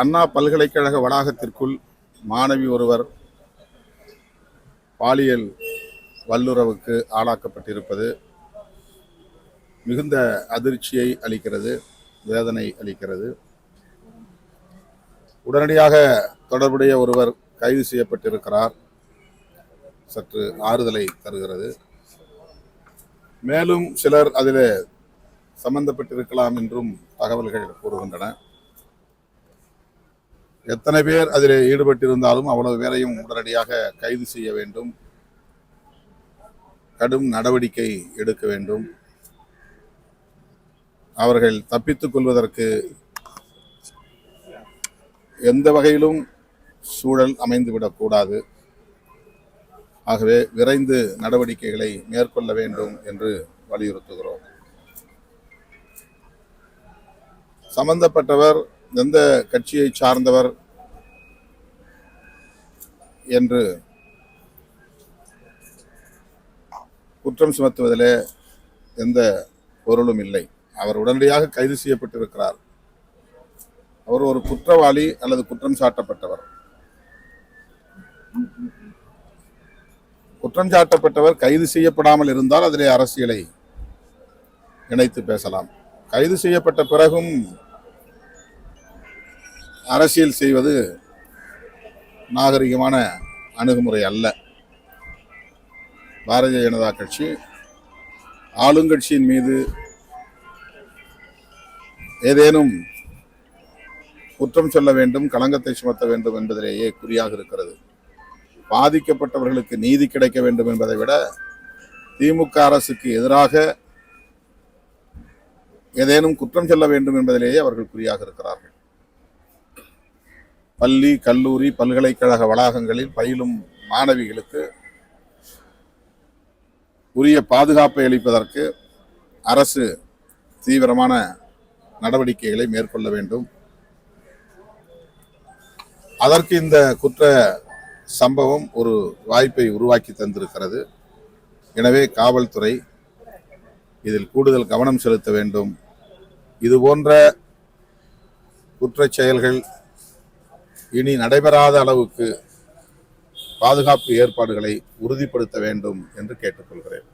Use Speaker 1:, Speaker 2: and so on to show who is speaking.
Speaker 1: அண்ணா பல்கலைக்கழக வளாகத்திற்குள் மாணவி ஒருவர் பாலியல் வல்லுறவுக்கு ஆளாக்கப்பட்டிருப்பது மிகுந்த அதிர்ச்சியை அளிக்கிறது, வேதனை அளிக்கிறது. உடனடியாக தொடர்புடைய ஒருவர் கைது செய்யப்பட்டிருக்கிறார். சற்று ஆறுதலை தருகிறது. மேலும் சிலர் அதில் சம்பந்தப்பட்டிருக்கலாம் என்றும் தகவல்கள் கூறுகின்றன. எத்தனை பேர் அதில் ஈடுபட்டிருந்தாலும் அவ்வளவு பேரையும் உடனடியாக கைது செய்ய வேண்டும், கடும் நடவடிக்கை எடுக்க வேண்டும். அவர்கள் தப்பித்துக் கொள்வதற்கு எந்த வகையிலும் சூழல் அமைந்துவிடக்கூடாது. ஆகவே விரைந்து நடவடிக்கைகளை மேற்கொள்ள வேண்டும் என்று வலியுறுத்துகிறோம். சம்பந்தப்பட்டவர் எந்த கட்சியை சார்ந்தவர் என்று குற்றம் சுமத்துவதிலே எந்த பொருளும் இல்லை. அவர் உடனடியாக கைது செய்யப்பட்டிருக்கிறார். அவர் ஒரு குற்றவாளி அல்லது குற்றம் சாட்டப்பட்டவர். குற்றம் சாட்டப்பட்டவர் கைது செய்யப்படாமல் இருந்தால் அதிலே அரசியலை இணைத்து பேசலாம். கைது செய்யப்பட்ட பிறகும் அரசியல் செய்வது நாகரிகமான அணுகுமுறை அல்ல. பாரதிய ஜனதா கட்சி ஆளுங்கட்சியின் மீது ஏதேனும் குற்றம் சொல்ல வேண்டும், களங்கத்தை சுமத்த வேண்டும் என்பதிலேயே குறியாக இருக்கிறது. பாதிக்கப்பட்டவர்களுக்கு நீதி கிடைக்க வேண்டும் என்பதை விட திமுக அரசுக்கு எதிராக ஏதேனும் குற்றம் சொல்ல வேண்டும் என்பதிலேயே அவர்கள் குறியாக இருக்கிறார்கள். பள்ளி, கல்லூரி, பல்கலைக்கழக வளாகங்களில் பயிலும் மாணவிகளுக்கு உரிய பாதுகாப்பை அளிப்பதற்கு அரசு தீவிரமான நடவடிக்கைகளை மேற்கொள்ள வேண்டும். அதற்கு இந்த குற்ற சம்பவம் ஒரு வாய்ப்பை உருவாக்கி தந்திருக்கிறது. எனவே காவல்துறை இதில் கூடுதல் கவனம் செலுத்த வேண்டும். இது போன்ற குற்றச் செயல்கள் இனி நடைபெறாத அளவுக்கு பாதுகாப்பு ஏற்பாடுகளை உறுதிப்படுத்த வேண்டும் என்று கேட்டுக்கொள்கிறேன்.